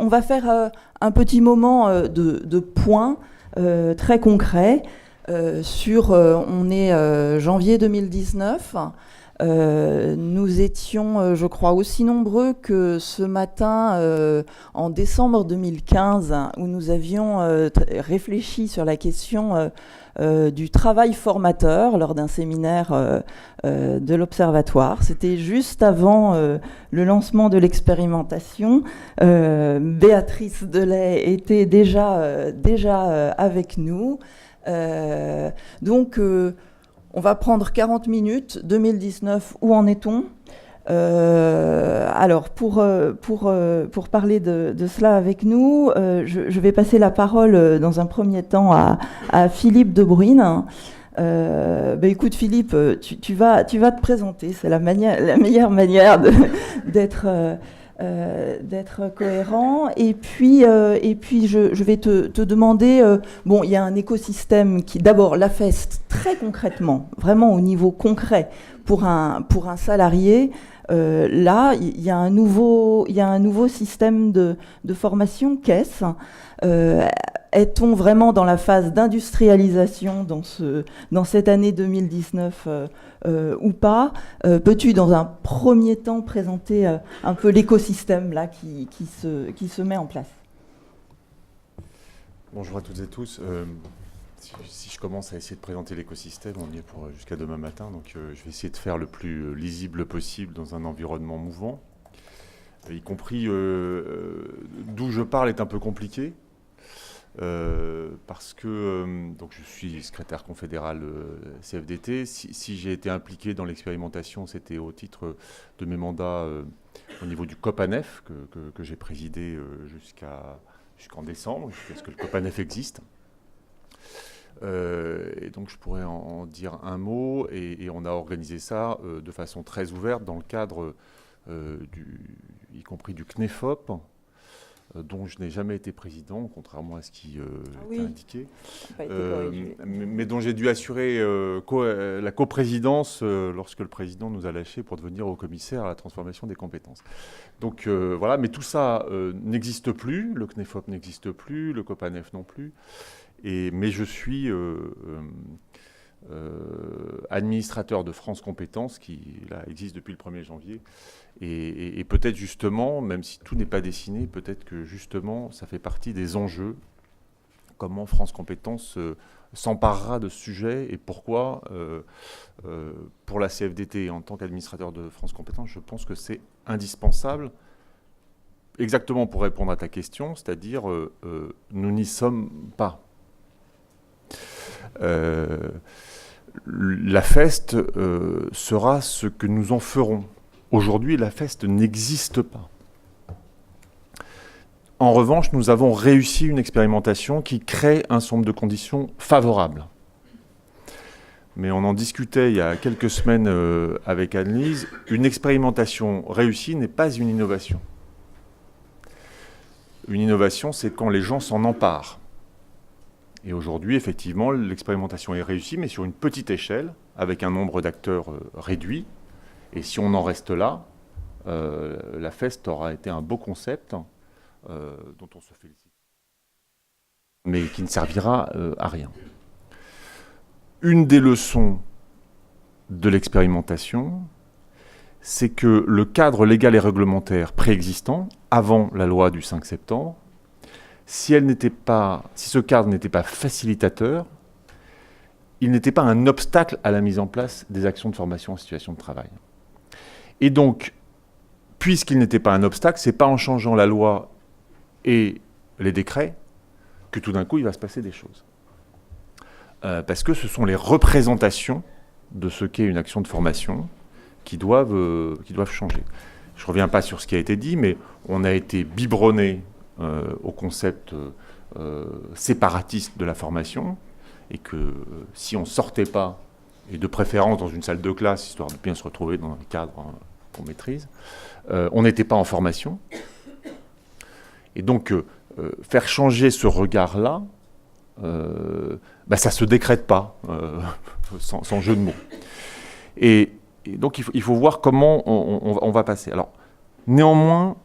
va faire un petit moment de point très concret sur... on est janvier 2019. Nous étions, je crois, aussi nombreux que ce matin en décembre 2015, où nous avions réfléchi sur la question du travail formateur lors d'un séminaire de l'Observatoire. C'était juste avant le lancement de l'expérimentation. Béatrice Delay était déjà avec nous. Donc, on va prendre 40 minutes. 2019, où en est-on ? Alors, pour parler de cela avec nous, je vais passer la parole dans un premier temps à Philippe De Bruyne. Écoute, Philippe, tu vas te présenter. C'est la meilleure manière d'être cohérent. Et puis je vais te demander, bon, il y a un écosystème qui, d'abord, la FEST, très concrètement, vraiment au niveau concret, pour un salarié, là, il y a un nouveau système de formation, qu'est-ce ? Est-on vraiment dans la phase d'industrialisation dans cette année 2019 ou pas ? Peux-tu, dans un premier temps, présenter un peu l'écosystème là qui se met en place ? Bonjour à toutes et tous. Si je commence à essayer de présenter l'écosystème, on y est pour jusqu'à demain matin, donc je vais essayer de faire le plus lisible possible dans un environnement mouvant, y compris d'où je parle est un peu compliqué. Parce que donc je suis secrétaire confédéral CFDT. Si j'ai été impliqué dans l'expérimentation, c'était au titre de mes mandats au niveau du COPANEF que j'ai présidé jusqu'en décembre, jusqu'à ce que le COPANEF existe. Et donc je pourrais en dire un mot, et on a organisé ça de façon très ouverte dans le cadre y compris du CNEFOP, dont je n'ai jamais été président, contrairement à ce qui est indiqué, mais dont j'ai dû assurer la coprésidence lorsque le président nous a lâchés pour devenir haut commissaire à la transformation des compétences. Donc voilà, mais tout ça n'existe plus, le CNEFOP n'existe plus, le COPANEF non plus, mais je suis administrateur de France Compétences, qui là, existe depuis le 1er janvier, et peut-être justement, même si tout n'est pas dessiné, peut-être que justement ça fait partie des enjeux, comment France Compétences s'emparera de ce sujet, et pourquoi pour la CFDT en tant qu'administrateur de France Compétences, je pense que c'est indispensable, exactement pour répondre à ta question, c'est-à-dire nous n'y sommes pas. La FEST sera ce que nous en ferons. Aujourd'hui, la FEST n'existe pas. En revanche, nous avons réussi une expérimentation qui crée un certain nombre de conditions favorables. Mais on en discutait il y a quelques semaines avec Anne-Lise. Une expérimentation réussie n'est pas une innovation. Une innovation, c'est quand les gens s'en emparent. Et aujourd'hui, effectivement, l'expérimentation est réussie, mais sur une petite échelle, avec un nombre d'acteurs réduit. Et si on en reste là, la FEST aura été un beau concept dont on se félicite, mais qui ne servira à rien. Une des leçons de l'expérimentation, c'est que le cadre légal et réglementaire préexistant, avant la loi du 5 septembre, si ce cadre n'était pas facilitateur, il n'était pas un obstacle à la mise en place des actions de formation en situation de travail. Et donc, puisqu'il n'était pas un obstacle, ce n'est pas en changeant la loi et les décrets que tout d'un coup il va se passer des choses. Parce que ce sont les représentations de ce qu'est une action de formation qui doivent changer. Je ne reviens pas sur ce qui a été dit, mais on a été biberonné au concept séparatiste de la formation, et que si on ne sortait pas, et de préférence dans une salle de classe, histoire de bien se retrouver dans un cadre qu'on maîtrise, on n'était pas en formation. Et donc, faire changer ce regard-là, ça ne se décrète pas, sans jeu de mots. Et donc, il faut voir comment on va passer. Alors, néanmoins,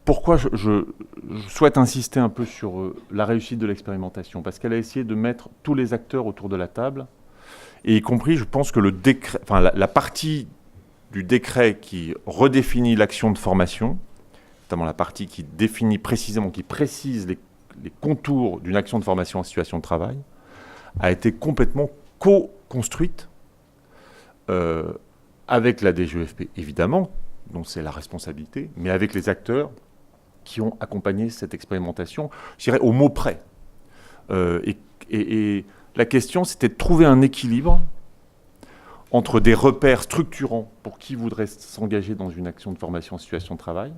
pourquoi je souhaite insister un peu sur la réussite de l'expérimentation, parce qu'elle a essayé de mettre tous les acteurs autour de la table, et y compris, je pense que le décret, enfin, la partie du décret qui redéfinit l'action de formation, notamment la partie qui définit précisément, qui précise les contours d'une action de formation en situation de travail, a été complètement co-construite avec la DGEFP, évidemment, dont c'est la responsabilité, mais avec les acteurs qui ont accompagné cette expérimentation, je dirais au mot près. Et la question, c'était de trouver un équilibre entre des repères structurants pour qui voudrait s'engager dans une action de formation en situation de travail,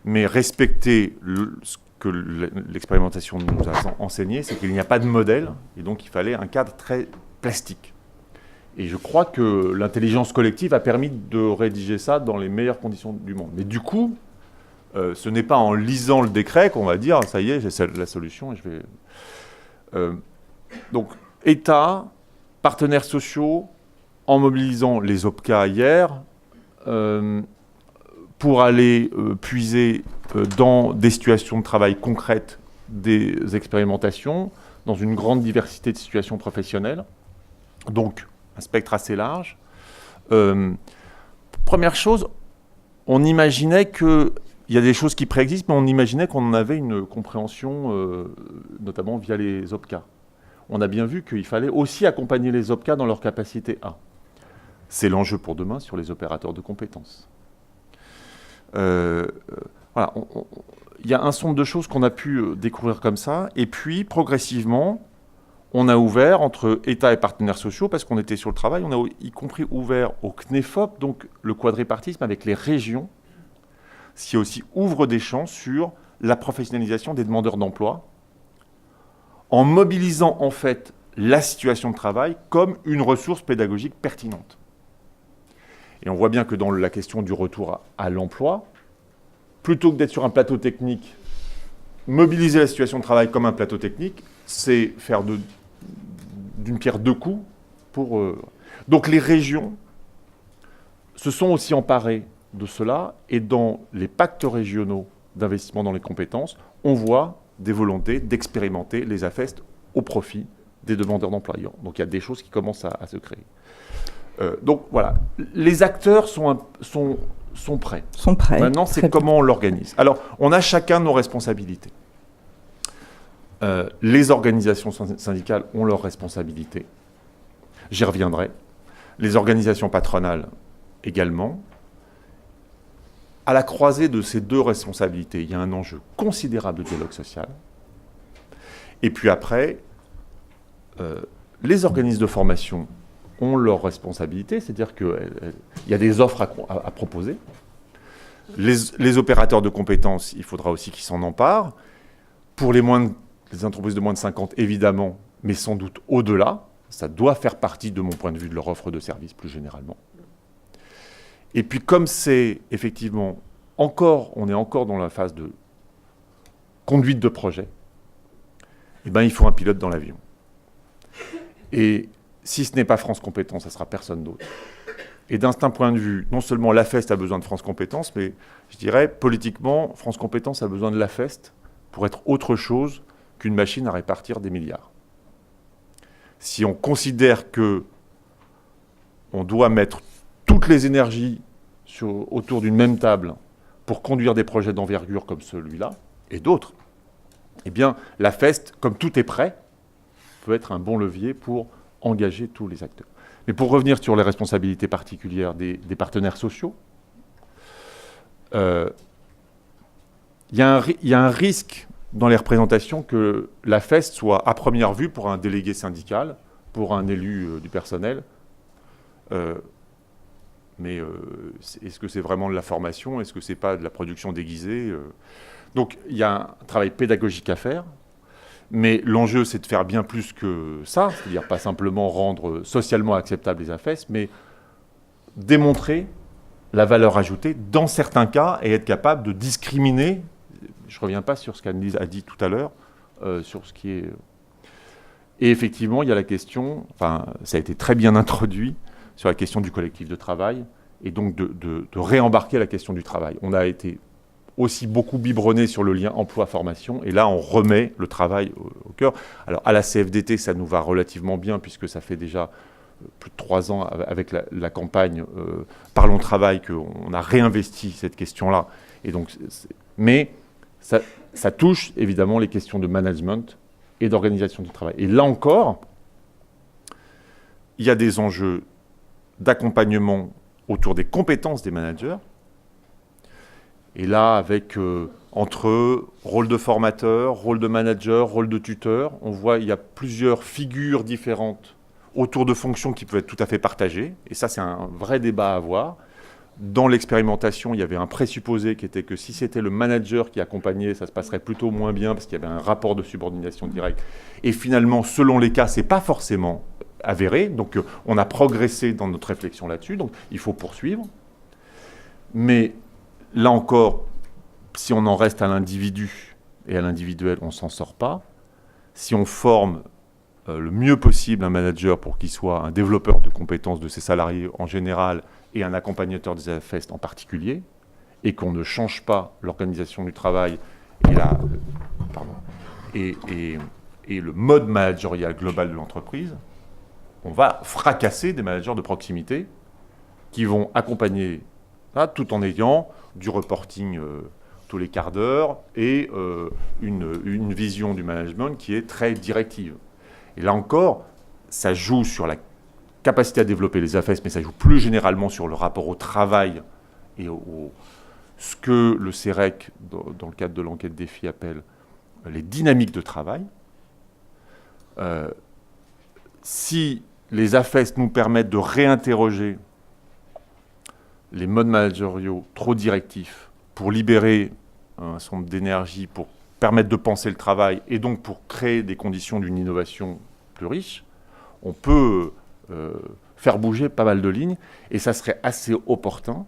mais respecter ce que l'expérimentation nous a enseigné, c'est qu'il n'y a pas de modèle, et donc il fallait un cadre très plastique. Et je crois que l'intelligence collective a permis de rédiger ça dans les meilleures conditions du monde. Mais du coup, ce n'est pas en lisant le décret qu'on va dire « ça y est, j'ai la solution » et je vais... donc, État, partenaires sociaux, en mobilisant les OPCA hier, pour aller puiser dans des situations de travail concrètes des expérimentations, dans une grande diversité de situations professionnelles, donc un spectre assez large. Première chose, on imaginait qu'il y a des choses qui préexistent, mais on imaginait qu'on en avait une compréhension, notamment via les OPCA. On a bien vu qu'il fallait aussi accompagner les OPCA dans leur capacité A. C'est l'enjeu pour demain sur les opérateurs de compétences. Voilà, il y a un certain nombre de choses qu'on a pu découvrir comme ça, et puis progressivement, on a ouvert entre État et partenaires sociaux, parce qu'on était sur le travail, on a y compris ouvert au CNEFOP, donc le quadripartisme avec les régions, ce qui aussi ouvre des champs sur la professionnalisation des demandeurs d'emploi, en mobilisant en fait la situation de travail comme une ressource pédagogique pertinente. Et on voit bien que dans la question du retour à l'emploi, plutôt que d'être sur un plateau technique, mobiliser la situation de travail comme un plateau technique, c'est faire d'une pierre deux coups. Donc les régions se sont aussi emparées de cela, et dans les pactes régionaux d'investissement dans les compétences, on voit des volontés d'expérimenter les AFEST au profit des demandeurs d'emploi. Donc il y a des choses qui commencent à se créer. Donc voilà, les acteurs sont prêts. Maintenant, c'est comment on l'organise. Alors, on a chacun nos responsabilités. Les organisations syndicales ont leurs responsabilités. J'y reviendrai. Les organisations patronales également. À la croisée de ces deux responsabilités, il y a un enjeu considérable de dialogue social. Et puis après, les organismes de formation ont leurs responsabilités, c'est-à-dire qu'il y a des offres à proposer. Les opérateurs de compétences, il faudra aussi qu'ils s'en emparent. Pour les entreprises de moins de 50, évidemment, mais sans doute au-delà, ça doit faire partie, de mon point de vue, de leur offre de service plus généralement. Et puis comme c'est effectivement on est encore dans la phase de conduite de projet, eh ben, il faut un pilote dans l'avion. Et si ce n'est pas France Compétences, ça sera personne d'autre. Et d'un certain point de vue, non seulement l'AFEST a besoin de France Compétences, mais je dirais, politiquement, France Compétences a besoin de l'AFEST pour être autre chose qu'une machine à répartir des milliards. Si on considère qu'on doit mettre toutes les énergies autour d'une même table pour conduire des projets d'envergure comme celui-là, et d'autres, eh bien, l'AFEST, comme tout est prêt, peut être un bon levier pour engager tous les acteurs. Mais pour revenir sur les responsabilités particulières des partenaires sociaux, il y a un risque dans les représentations que l'AFEST soit à première vue pour un délégué syndical, pour un élu du personnel. Mais est-ce que c'est vraiment de la formation? Est-ce que c'est pas de la production déguisée? Donc il y a un travail pédagogique à faire. Mais l'enjeu, c'est de faire bien plus que ça, c'est-à-dire pas simplement rendre socialement acceptables les AFEST, mais démontrer la valeur ajoutée dans certains cas et être capable de discriminer. Je ne reviens pas sur ce qu'Annelise a dit tout à l'heure, sur ce qui est... Et effectivement, il y a la question, enfin, ça a été très bien introduit, sur la question du collectif de travail, et donc de réembarquer la question du travail. On a été aussi beaucoup biberonné sur le lien emploi-formation. Et là, on remet le travail au cœur. Alors, à la CFDT, ça nous va relativement bien, puisque ça fait déjà plus de 3 ans avec la campagne Parlons Travail qu'on a réinvesti cette question-là. Et donc, mais ça touche évidemment les questions de management et d'organisation du travail. Et là encore, il y a des enjeux d'accompagnement autour des compétences des managers. Et là, avec entre rôle de formateur, rôle de manager, rôle de tuteur, on voit qu'il y a plusieurs figures différentes autour de fonctions qui peuvent être tout à fait partagées. Et ça, c'est un vrai débat à avoir. Dans l'expérimentation, il y avait un présupposé qui était que si c'était le manager qui accompagnait, ça se passerait plutôt moins bien parce qu'il y avait un rapport de subordination directe. Et finalement, selon les cas, ce n'est pas forcément avéré. Donc, on a progressé dans notre réflexion là-dessus. Donc, il faut poursuivre. Mais là encore, si on en reste à l'individu et à l'individuel, on ne s'en sort pas. Si on forme le mieux possible un manager pour qu'il soit un développeur de compétences de ses salariés en général et un accompagnateur des AFEST en particulier, et qu'on ne change pas l'organisation du travail et le mode managérial global de l'entreprise, on va fracasser des managers de proximité qui vont accompagner tout en ayant du reporting tous les quarts d'heure et une vision du management qui est très directive. Et là encore, ça joue sur la capacité à développer les AFES, mais ça joue plus généralement sur le rapport au travail et ce que le CEREC, dans le cadre de l'enquête défi, appelle les dynamiques de travail. Si les AFES nous permettent de réinterroger les modes managériaux trop directifs pour libérer un certain nombre d'énergie, pour permettre de penser le travail et donc pour créer des conditions d'une innovation plus riche, on peut faire bouger pas mal de lignes et ça serait assez opportun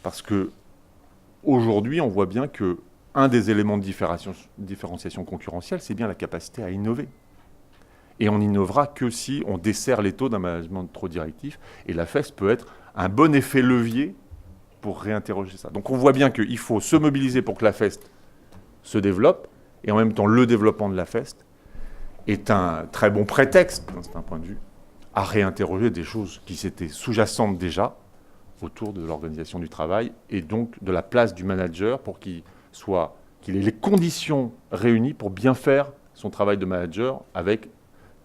parce que aujourd'hui on voit bien que un des éléments de différenciation concurrentielle, c'est bien la capacité à innover. Et on n'innovera que si on dessert les taux d'un management trop directif. Et la FES peut être un bon effet levier pour réinterroger ça. Donc on voit bien qu'il faut se mobiliser pour que la FES se développe, et en même temps le développement de la FES est un très bon prétexte, d'un certain point de vue, à réinterroger des choses qui s'étaient sous-jacentes déjà autour de l'organisation du travail, et donc de la place du manager pour qu'il ait les conditions réunies pour bien faire son travail de manager avec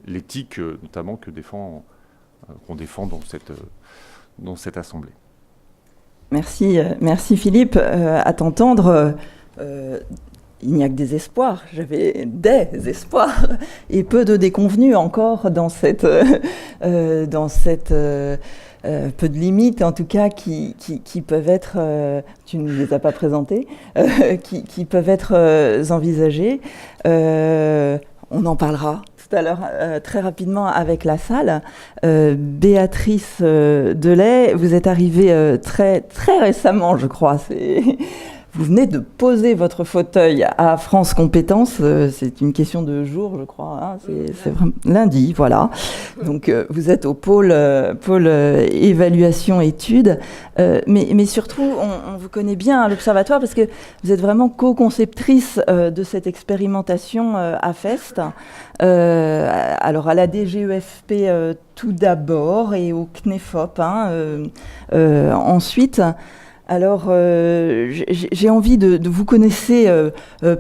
l'éthique notamment qu'on défend dans cette assemblée. Merci Philippe. À t'entendre, il n'y a que des espoirs. J'avais des espoirs et peu de déconvenus encore dans cette peu de limites en tout cas qui peuvent être, tu ne les as pas présentées, qui peuvent être envisagées. On en parlera tout à l'heure très rapidement avec la salle. Béatrice Delay, vous êtes arrivée très, très récemment, je crois. Vous venez de poser votre fauteuil à France Compétences. C'est une question de jour, je crois. Hein, c'est vraiment lundi, voilà. Donc, vous êtes au pôle évaluation études. Mais surtout, on vous connaît bien à l'Observatoire parce que vous êtes vraiment co-conceptrice de cette expérimentation AFEST. Alors, à la DGEFP tout d'abord et au CNEFOP ensuite. Alors, j'ai envie de vous connaissez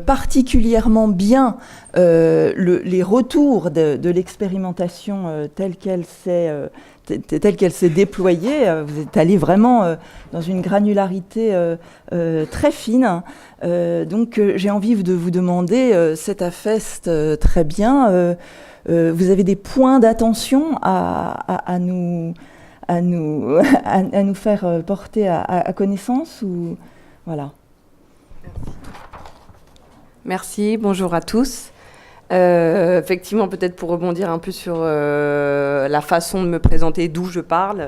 particulièrement bien les retours de l'expérimentation telle qu'elle s'est déployée. Vous êtes allé vraiment dans une granularité très fine. Donc, j'ai envie de vous demander, cette AFEST très bien, vous avez des points d'attention à nous faire porter à connaissance ou voilà. Merci, bonjour à tous. Effectivement, peut-être pour rebondir un peu sur la façon de me présenter, d'où je parle,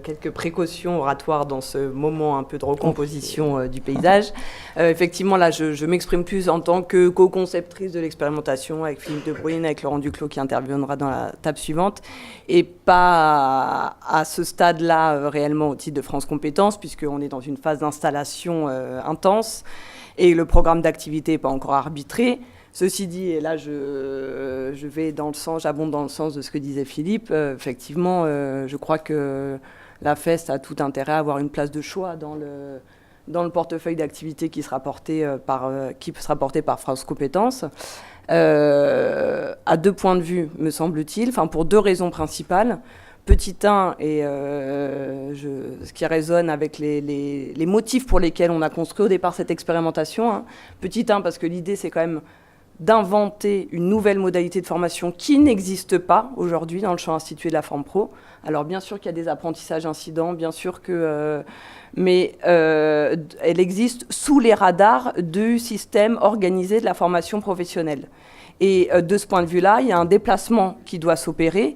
quelques précautions oratoires dans ce moment un peu de recomposition du paysage. Effectivement, là, je m'exprime plus en tant que co-conceptrice de l'expérimentation avec Philippe De Bruyne, avec Laurent Duclos qui interviendra dans la table suivante, et pas à ce stade-là réellement au titre de France Compétences, puisqu'on est dans une phase d'installation intense et le programme d'activité n'est pas encore arbitré. Ceci dit, et là j'abonde dans le sens de ce que disait Philippe, effectivement, je crois que la FEST a tout intérêt à avoir une place de choix dans le portefeuille d'activité qui sera porté par France Compétences. À 2 points de vue, me semble-t-il, pour 2 raisons principales. Petit 1, et ce qui résonne avec les motifs pour lesquels on a construit au départ cette expérimentation. Hein. Petit 1, parce que l'idée, c'est quand même d'inventer une nouvelle modalité de formation qui n'existe pas aujourd'hui dans le champ institué de la Forme Pro. Alors bien sûr qu'il y a des apprentissages incidents, bien sûr que... mais elle existe sous les radars du système organisé de la formation professionnelle. Et de ce point de vue-là, il y a un déplacement qui doit s'opérer.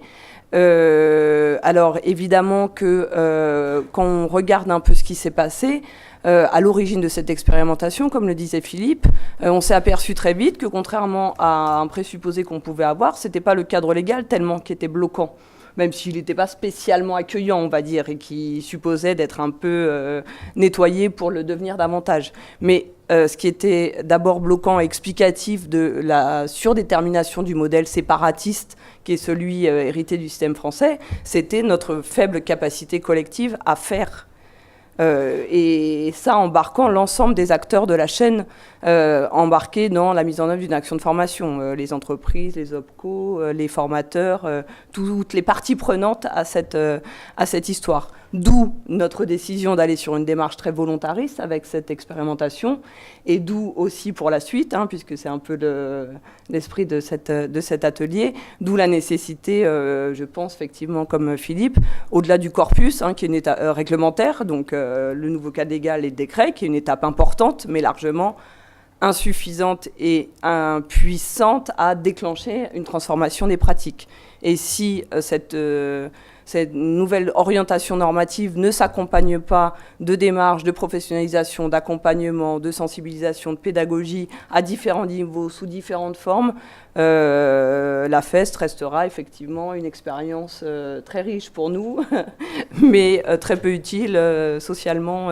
Alors évidemment que quand on regarde un peu ce qui s'est passé, à l'origine de cette expérimentation, comme le disait Philippe, on s'est aperçu très vite que contrairement à un présupposé qu'on pouvait avoir, ce n'était pas le cadre légal tellement qui était bloquant, même s'il n'était pas spécialement accueillant, on va dire, et qui supposait d'être un peu nettoyé pour le devenir davantage. Mais ce qui était d'abord bloquant et explicatif de la surdétermination du modèle séparatiste, qui est celui hérité du système français, c'était notre faible capacité collective à faire. Et ça, embarquant l'ensemble des acteurs de la chaîne embarqués dans la mise en œuvre d'une action de formation, les entreprises, les OPCO, les formateurs, toutes les parties prenantes à cette histoire. D'où notre décision d'aller sur une démarche très volontariste avec cette expérimentation, et d'où aussi pour la suite, puisque c'est un peu l'esprit de cet atelier, d'où la nécessité, je pense effectivement comme Philippe, au-delà du corpus, qui est une étape réglementaire, donc le nouveau cadre légal et le décret, qui est une étape importante, mais largement insuffisante et impuissante à déclencher une transformation des pratiques. Et si cette nouvelle orientation normative ne s'accompagne pas de démarches de professionnalisation, d'accompagnement, de sensibilisation, de pédagogie à différents niveaux, sous différentes formes, la FEST restera effectivement une expérience très riche pour nous, mais très peu utile socialement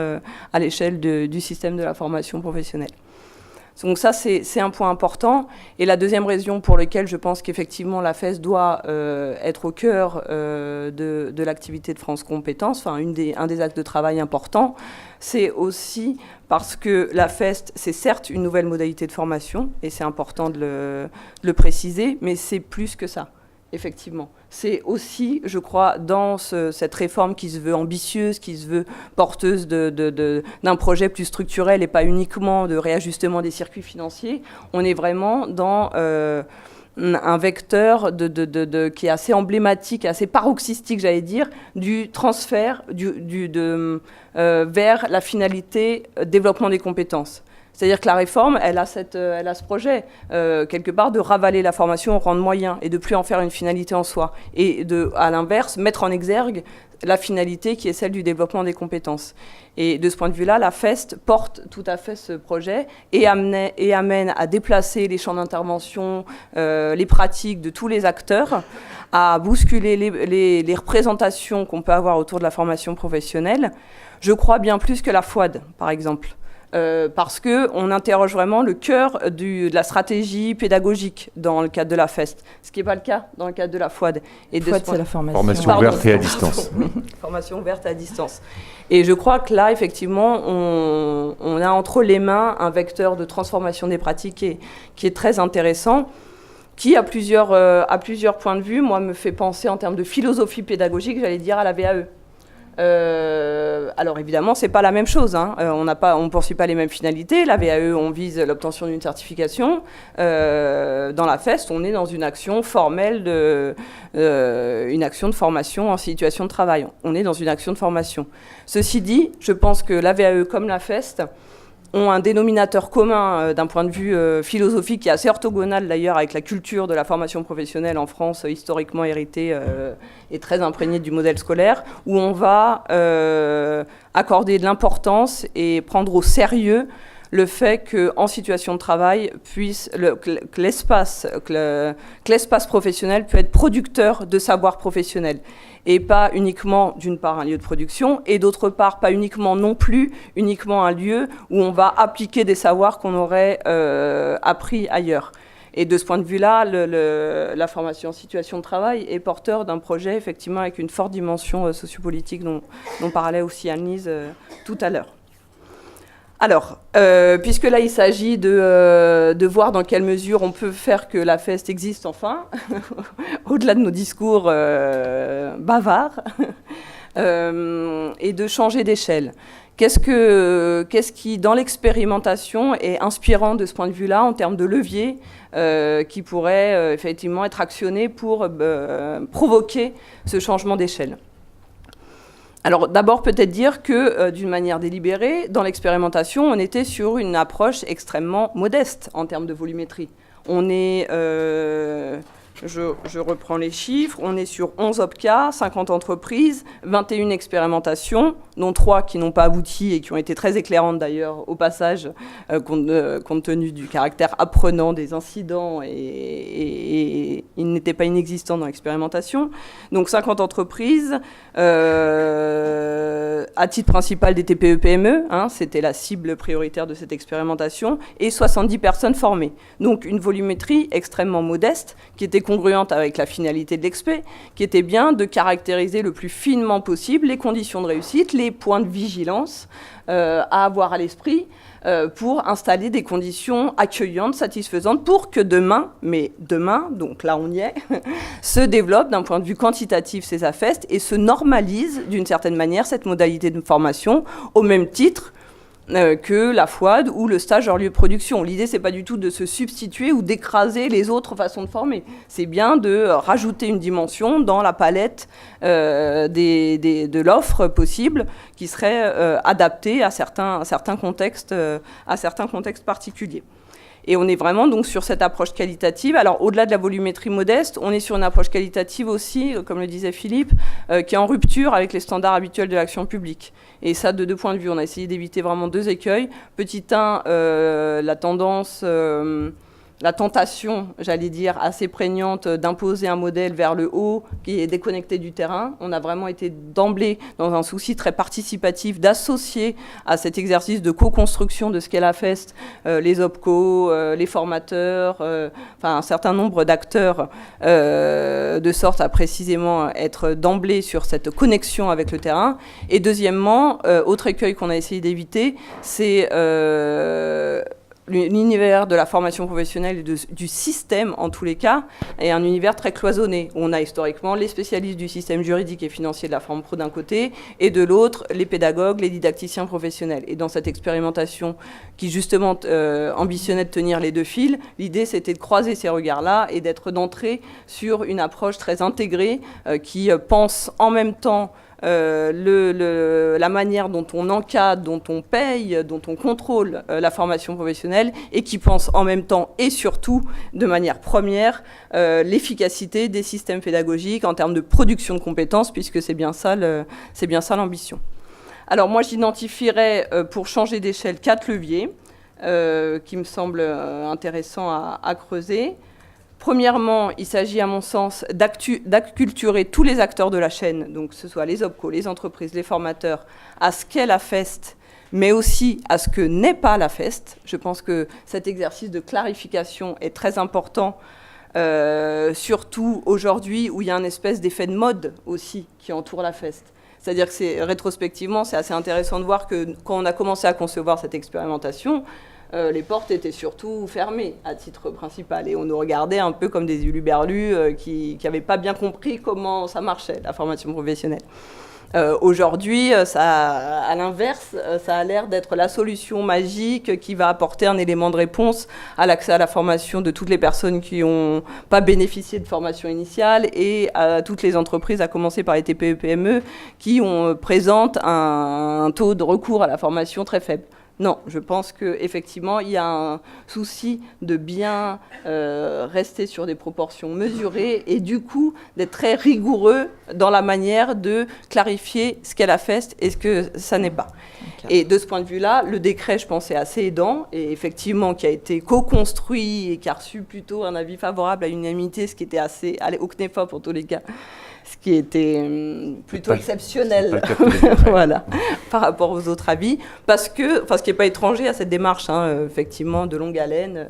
à l'échelle du système de la formation professionnelle. Donc ça, c'est un point important. Et la deuxième raison pour laquelle je pense qu'effectivement la FEST doit être au cœur de l'activité de France Compétences, un des axes de travail importants, c'est aussi parce que la FEST, c'est certes une nouvelle modalité de formation, et c'est important de le préciser, mais c'est plus que ça. Effectivement. C'est aussi, je crois, dans cette réforme qui se veut ambitieuse, qui se veut porteuse d'un projet plus structurel et pas uniquement de réajustement des circuits financiers, on est vraiment dans un vecteur qui est assez emblématique, assez paroxystique, j'allais dire, du transfert vers la finalité développement des compétences. C'est-à-dire que la réforme, elle a ce projet, quelque part, de ravaler la formation au rang de moyen et de plus en faire une finalité en soi. Et à l'inverse, mettre en exergue la finalité qui est celle du développement des compétences. Et de ce point de vue-là, la FEST porte tout à fait ce projet et amène à déplacer les champs d'intervention, les pratiques de tous les acteurs, à bousculer les représentations qu'on peut avoir autour de la formation professionnelle. Je crois bien plus que la FOAD, par exemple. Parce qu'on interroge vraiment le cœur de la stratégie pédagogique dans le cadre de la FEST, ce qui n'est pas le cas dans le cadre de la FOAD. Et FOAD, c'est la formation ouverte et à distance. Formation ouverte à distance. Et je crois que là, effectivement, on a entre les mains un vecteur de transformation des pratiques qui est très intéressant, qui, à plusieurs points de vue, moi, me fait penser en termes de philosophie pédagogique, j'allais dire, à la VAE. Alors évidemment, c'est pas la même chose. On ne poursuit pas les mêmes finalités. La VAE, on vise l'obtention d'une certification. Dans la FEST, on est dans une action formelle, une action de formation en situation de travail. On est dans une action de formation. Ceci dit, je pense que la VAE comme la FEST ont un dénominateur commun d'un point de vue philosophique qui est assez orthogonal d'ailleurs avec la culture de la formation professionnelle en France, historiquement héritée et très imprégnée du modèle scolaire, où on va accorder de l'importance et prendre au sérieux le fait qu'en situation de travail, que l'espace professionnel peut être producteur de savoir professionnel. Et pas uniquement, d'une part, un lieu de production, et d'autre part, pas uniquement non plus, uniquement un lieu où on va appliquer des savoirs qu'on aurait appris ailleurs. Et de ce point de vue-là, la formation en situation de travail est porteur d'un projet, effectivement, avec une forte dimension sociopolitique dont parlait aussi Anne-Lise tout à l'heure. Alors, puisque là, il s'agit de voir dans quelle mesure on peut faire que la FEST existe enfin, au-delà de nos discours bavards, et de changer d'échelle. Qu'est-ce qui, dans l'expérimentation, est inspirant de ce point de vue-là, en termes de levier, qui pourrait effectivement être actionné pour provoquer ce changement d'échelle ? Alors d'abord peut-être dire que d'une manière délibérée, dans l'expérimentation, on était sur une approche extrêmement modeste en termes de volumétrie. On est, je reprends les chiffres, on est sur 11 OPCA, 50 entreprises, 21 expérimentations, dont 3 qui n'ont pas abouti et qui ont été très éclairantes d'ailleurs au passage, compte tenu du caractère apprenant des incidents et ils n'étaient pas inexistants dans l'expérimentation. Donc 50 entreprises, à titre principal des TPE-PME, c'était la cible prioritaire de cette expérimentation, et 70 personnes formées. Donc une volumétrie extrêmement modeste qui était congruente avec la finalité de l'expé, qui était bien de caractériser le plus finement possible les conditions de réussite, les points de vigilance à avoir à l'esprit pour installer des conditions accueillantes, satisfaisantes, pour que demain, donc là on y est, se développe d'un point de vue quantitatif ces AFEST et se normalise d'une certaine manière cette modalité de formation au même titre que la FOAD ou le stage hors lieu de production. L'idée, c'est pas du tout de se substituer ou d'écraser les autres façons de former. C'est bien de rajouter une dimension dans la palette de l'offre possible qui serait adaptée à certains contextes particuliers. Et on est vraiment donc sur cette approche qualitative. Alors au-delà de la volumétrie modeste, on est sur une approche qualitative aussi, comme le disait Philippe, qui est en rupture avec les standards habituels de l'action publique. Et ça, de deux points de vue, on a essayé d'éviter vraiment deux écueils. Petit 1, la tentation, j'allais dire, assez prégnante d'imposer un modèle vers le haut qui est déconnecté du terrain. On a vraiment été d'emblée dans un souci très participatif d'associer à cet exercice de co-construction de ce qu'est la FEST les OPCO, les formateurs, un certain nombre d'acteurs, de sorte à précisément être d'emblée sur cette connexion avec le terrain. Et deuxièmement, autre écueil qu'on a essayé d'éviter, c'est l'univers de la formation professionnelle et du système, en tous les cas, est un univers très cloisonné. On a historiquement les spécialistes du système juridique et financier de la forme pro d'un côté, et de l'autre, les pédagogues, les didacticiens professionnels. Et dans cette expérimentation qui, justement, ambitionnait de tenir les deux fils, l'idée, c'était de croiser ces regards-là et d'être d'entrée sur une approche très intégrée qui pense en même temps la manière dont on encadre, dont on paye, dont on contrôle la formation professionnelle et qui pense en même temps et surtout de manière première l'efficacité des systèmes pédagogiques en termes de production de compétences, puisque c'est bien ça l'ambition. Alors moi j'identifierais pour changer d'échelle 4 leviers qui me semblent intéressants à creuser. Premièrement, il s'agit à mon sens d'acculturer tous les acteurs de la chaîne, donc que ce soit les OPCO, les entreprises, les formateurs, à ce qu'est la FEST, mais aussi à ce que n'est pas la FEST. Je pense que cet exercice de clarification est très important, surtout aujourd'hui où il y a un espèce d'effet de mode aussi qui entoure la FEST. C'est-à-dire que rétrospectivement, c'est assez intéressant de voir que quand on a commencé à concevoir cette expérimentation, les portes étaient surtout fermées à titre principal et on nous regardait un peu comme des huluberlus qui n'avaient pas bien compris comment ça marchait, la formation professionnelle. Aujourd'hui, à l'inverse, ça a l'air d'être la solution magique qui va apporter un élément de réponse à l'accès à la formation de toutes les personnes qui n'ont pas bénéficié de formation initiale et à toutes les entreprises, à commencer par les TPE-PME, qui présentent un taux de recours à la formation très faible. Non, je pense qu'effectivement, il y a un souci de bien rester sur des proportions mesurées et du coup d'être très rigoureux dans la manière de clarifier ce qu'est la FEST et ce que ça n'est pas. Okay. Et de ce point de vue-là, le décret, je pense, est assez aidant et effectivement qui a été co-construit et qui a reçu plutôt un avis favorable à l'unanimité, ce qui était assez au CNEFA pour tous les cas. Ce qui était plutôt exceptionnel voilà, par rapport aux autres avis, parce que, ce qui n'est pas étranger à cette démarche, effectivement, de longue haleine.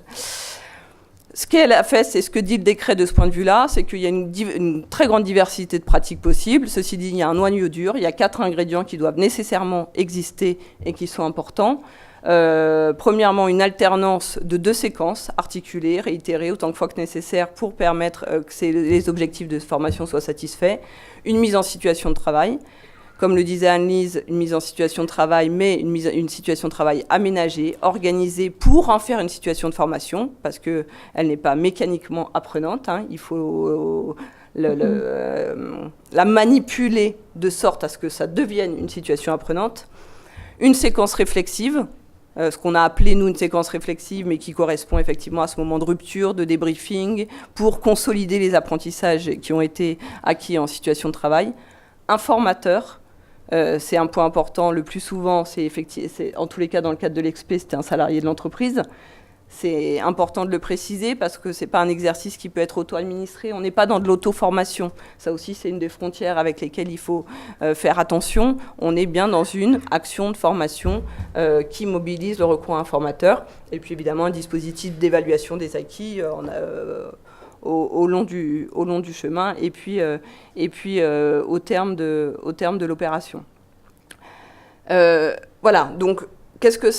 Ce qu'elle a fait, c'est ce que dit le décret de ce point de vue-là, c'est qu'il y a une très grande diversité de pratiques possibles. Ceci dit, il y a un noyau dur, il y a 4 ingrédients qui doivent nécessairement exister et qui sont importants. Premièrement, une alternance de 2 séquences articulées, réitérées autant de fois que nécessaire pour permettre que les objectifs de formation soient satisfaits. Une mise en situation de travail. Comme le disait Anne-Lise, une mise en situation de travail, mais une situation de travail aménagée, organisée pour en faire une situation de formation, parce qu'elle n'est pas mécaniquement apprenante. Il faut la manipuler de sorte à ce que ça devienne une situation apprenante. Une séquence réflexive, ce qu'on a appelé, nous, une séquence réflexive, mais qui correspond effectivement à ce moment de rupture, de débriefing, pour consolider les apprentissages qui ont été acquis en situation de travail. Un formateur, c'est un point important, le plus souvent, c'est en tous les cas dans le cadre de l'expé, c'était un salarié de l'entreprise. C'est important de le préciser parce que ce n'est pas un exercice qui peut être auto-administré. On n'est pas dans de l'auto-formation. Ça aussi, c'est une des frontières avec lesquelles il faut faire attention. On est bien dans une action de formation qui mobilise le recours à un formateur. Et puis, évidemment, un dispositif d'évaluation des acquis au long du chemin et puis au terme de l'opération. Voilà, donc... Qu'est-ce que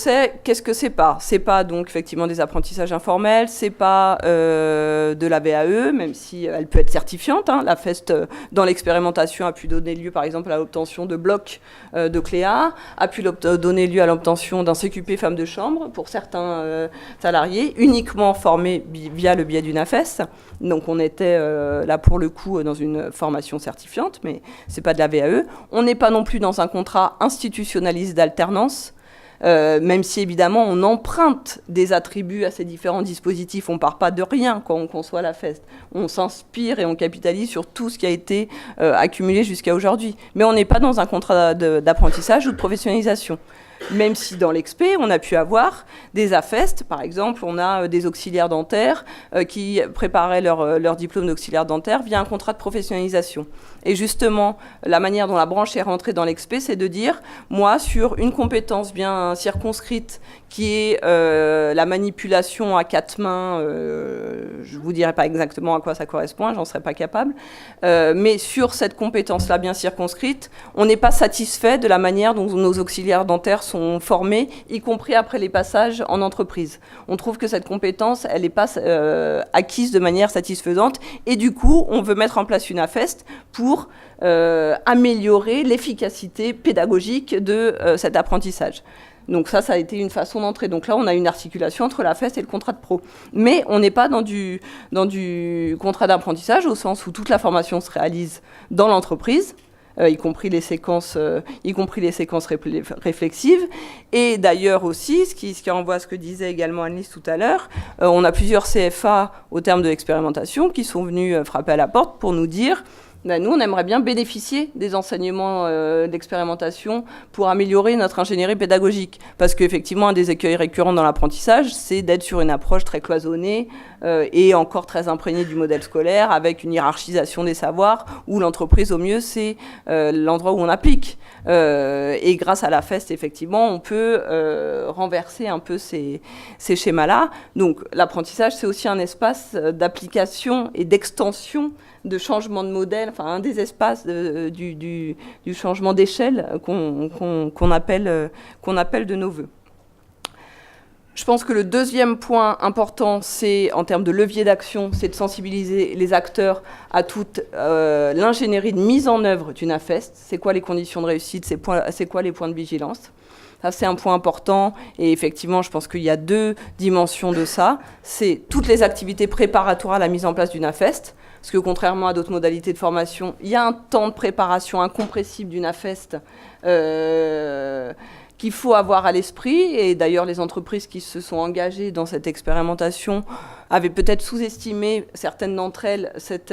c'est pas? C'est pas donc effectivement des apprentissages informels, c'est pas de la VAE, même si elle peut être certifiante. La FEST dans l'expérimentation a pu donner lieu par exemple à l'obtention de blocs de Cléa, a pu donner lieu à l'obtention d'un CQP femme de chambre pour certains salariés, uniquement formés via le biais d'une AFES. Donc on était là pour le coup dans une formation certifiante, mais c'est pas de la VAE. On n'est pas non plus dans un contrat institutionnaliste d'alternance. Même si évidemment on emprunte des attributs à ces différents dispositifs, on ne part pas de rien quand on conçoit la FEST. On s'inspire et on capitalise sur tout ce qui a été accumulé jusqu'à aujourd'hui. Mais on n'est pas dans un contrat d'apprentissage ou de professionnalisation. Même si dans l'expé, on a pu avoir des AFEST, par exemple, on a des auxiliaires dentaires qui préparaient leur diplôme d'auxiliaire dentaire via un contrat de professionnalisation. Et justement, la manière dont la branche est rentrée dans l'expé, c'est de dire, moi, sur une compétence bien circonscrite, qui est la manipulation à 4 mains, je ne vous dirai pas exactement à quoi ça correspond, j'en serais pas capable, mais sur cette compétence-là bien circonscrite, on n'est pas satisfait de la manière dont nos auxiliaires dentaires sont formés, y compris après les passages en entreprise. On trouve que cette compétence, elle n'est pas acquise de manière satisfaisante, et du coup, on veut mettre en place une AFEST pour améliorer l'efficacité pédagogique de cet apprentissage. Donc ça a été une façon d'entrer. Donc là, on a une articulation entre la FEST et le contrat de pro. Mais on n'est pas dans du contrat d'apprentissage au sens où toute la formation se réalise dans l'entreprise, y compris les séquences réflexives. Et d'ailleurs aussi, ce qui renvoie à ce que disait également Anne-Lise tout à l'heure, on a plusieurs CFA au terme de l'expérimentation qui sont venus frapper à la porte pour nous dire... nous, on aimerait bien bénéficier des enseignements d'expérimentation pour améliorer notre ingénierie pédagogique. Parce qu'effectivement, un des écueils récurrents dans l'apprentissage, c'est d'être sur une approche très cloisonnée et encore très imprégnée du modèle scolaire, avec une hiérarchisation des savoirs, où l'entreprise, au mieux, c'est l'endroit où on applique. Et grâce à la FEST, effectivement, on peut renverser un peu ces schémas-là. Donc, l'apprentissage, c'est aussi un espace d'application et d'extension de changement de modèle, enfin un des espaces du changement d'échelle qu'on appelle de nos voeux. Je pense que le deuxième point important, c'est en termes de levier d'action, c'est de sensibiliser les acteurs à toute l'ingénierie de mise en œuvre d'une AFEST. C'est quoi les conditions de réussite, c'est quoi les points de vigilance. Ça, c'est un point important. Et effectivement, je pense qu'il y a 2 dimensions de ça. C'est toutes les activités préparatoires à la mise en place d'une AFEST. Parce que contrairement à d'autres modalités de formation, il y a un temps de préparation incompressible d'une AFEST qu'il faut avoir à l'esprit, et d'ailleurs les entreprises qui se sont engagées dans cette expérimentation avaient peut-être sous-estimé, certaines d'entre elles, cet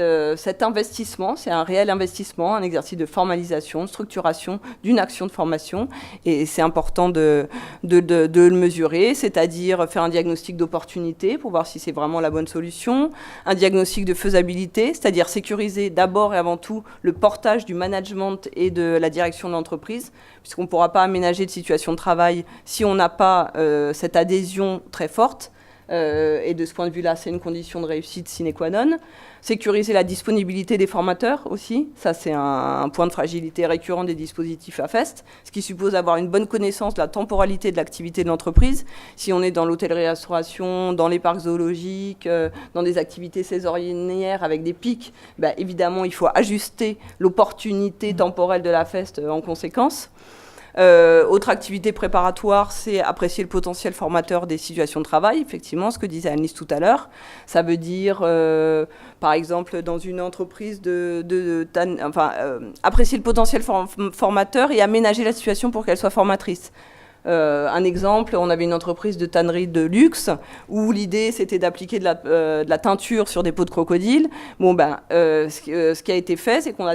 investissement. C'est un réel investissement, un exercice de formalisation, de structuration d'une action de formation, et c'est important de le mesurer, c'est-à-dire faire un diagnostic d'opportunité pour voir si c'est vraiment la bonne solution, un diagnostic de faisabilité, c'est-à-dire sécuriser d'abord et avant tout le portage du management et de la direction de l'entreprise, puisqu'on ne pourra pas aménager de situation de travail si on n'a pas cette adhésion très forte. Et de ce point de vue-là, c'est une condition de réussite sine qua non. Sécuriser la disponibilité des formateurs aussi, ça c'est un point de fragilité récurrent des dispositifs AFEST, ce qui suppose avoir une bonne connaissance de la temporalité de l'activité de l'entreprise. Si on est dans l'hôtellerie-restauration, dans les parcs zoologiques, dans des activités saisonnières avec des pics, évidemment il faut ajuster l'opportunité temporelle de l'AFEST en conséquence. Autre activité préparatoire, c'est apprécier le potentiel formateur des situations de travail, effectivement, ce que disait Annelise tout à l'heure. Ça veut dire, par exemple, dans une entreprise, apprécier le potentiel formateur et aménager la situation pour qu'elle soit formatrice. Un exemple, on avait une entreprise de tannerie de luxe où l'idée c'était d'appliquer de la teinture sur des peaux de crocodile. Ce qui a été fait, c'est qu'on a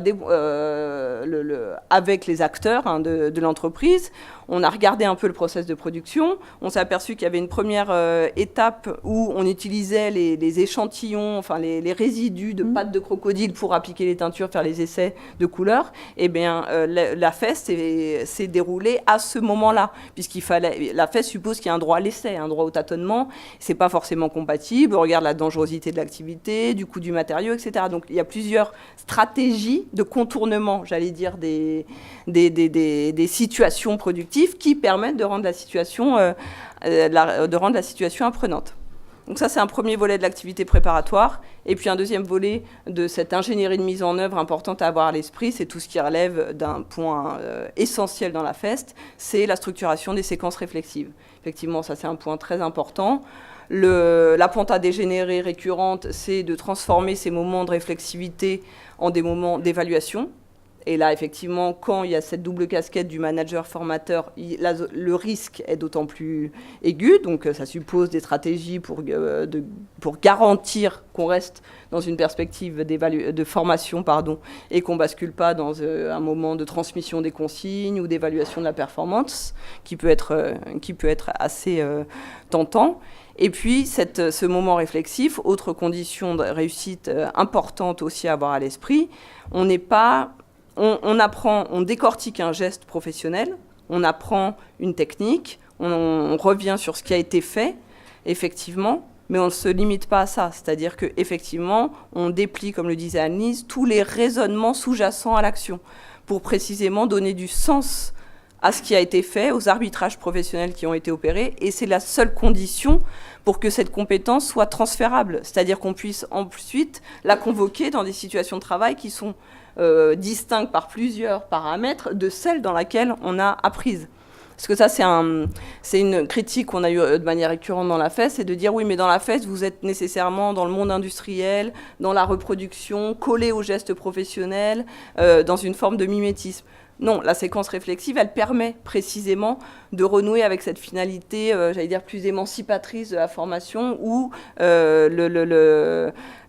avec les acteurs de l'entreprise, on a regardé un peu le process de production. On s'est aperçu qu'il y avait une première étape où on utilisait les échantillons, enfin les résidus de pâte de crocodile pour appliquer les teintures, faire les essais de couleurs. Eh bien, la FEST s'est déroulée à ce moment-là, la FEST suppose qu'il y a un droit à l'essai, un droit au tâtonnement. C'est pas forcément compatible. On regarde la dangerosité de l'activité, du coût du matériau, etc. Donc, il y a plusieurs stratégies de contournement, j'allais dire, des situations productives qui permettent de rendre la situation apprenante. Donc ça, c'est un premier volet de l'activité préparatoire. Et puis un deuxième volet de cette ingénierie de mise en œuvre importante à avoir à l'esprit, c'est tout ce qui relève d'un point essentiel dans la FEST, c'est la structuration des séquences réflexives. Effectivement, ça, c'est un point très important. La pente à dégénérer récurrente, c'est de transformer ces moments de réflexivité en des moments d'évaluation. Et là, effectivement, quand il y a cette double casquette du manager-formateur, le risque est d'autant plus aigu. Donc, ça suppose des stratégies pour garantir qu'on reste dans une perspective de formation, et qu'on ne bascule pas dans un moment de transmission des consignes ou d'évaluation de la performance, qui peut être assez tentant. Et puis, ce moment réflexif, autre condition de réussite importante aussi à avoir à l'esprit, on apprend, on décortique un geste professionnel, on apprend une technique, on revient sur ce qui a été fait, effectivement, mais on ne se limite pas à ça. C'est-à-dire qu'effectivement, on déplie, comme le disait Annelise, tous les raisonnements sous-jacents à l'action pour précisément donner du sens à ce qui a été fait, aux arbitrages professionnels qui ont été opérés, et c'est la seule condition pour que cette compétence soit transférable, c'est-à-dire qu'on puisse ensuite la convoquer dans des situations de travail qui sont distinctes par plusieurs paramètres de celles dans laquelle on a apprise. Parce que ça, c'est une critique qu'on a eue de manière récurrente dans la FEST, c'est de dire oui, mais dans la FEST, vous êtes nécessairement dans le monde industriel, dans la reproduction, collé aux gestes professionnels, dans une forme de mimétisme. Non, la séquence réflexive, elle permet précisément de renouer avec cette finalité, j'allais dire, plus émancipatrice de la formation, où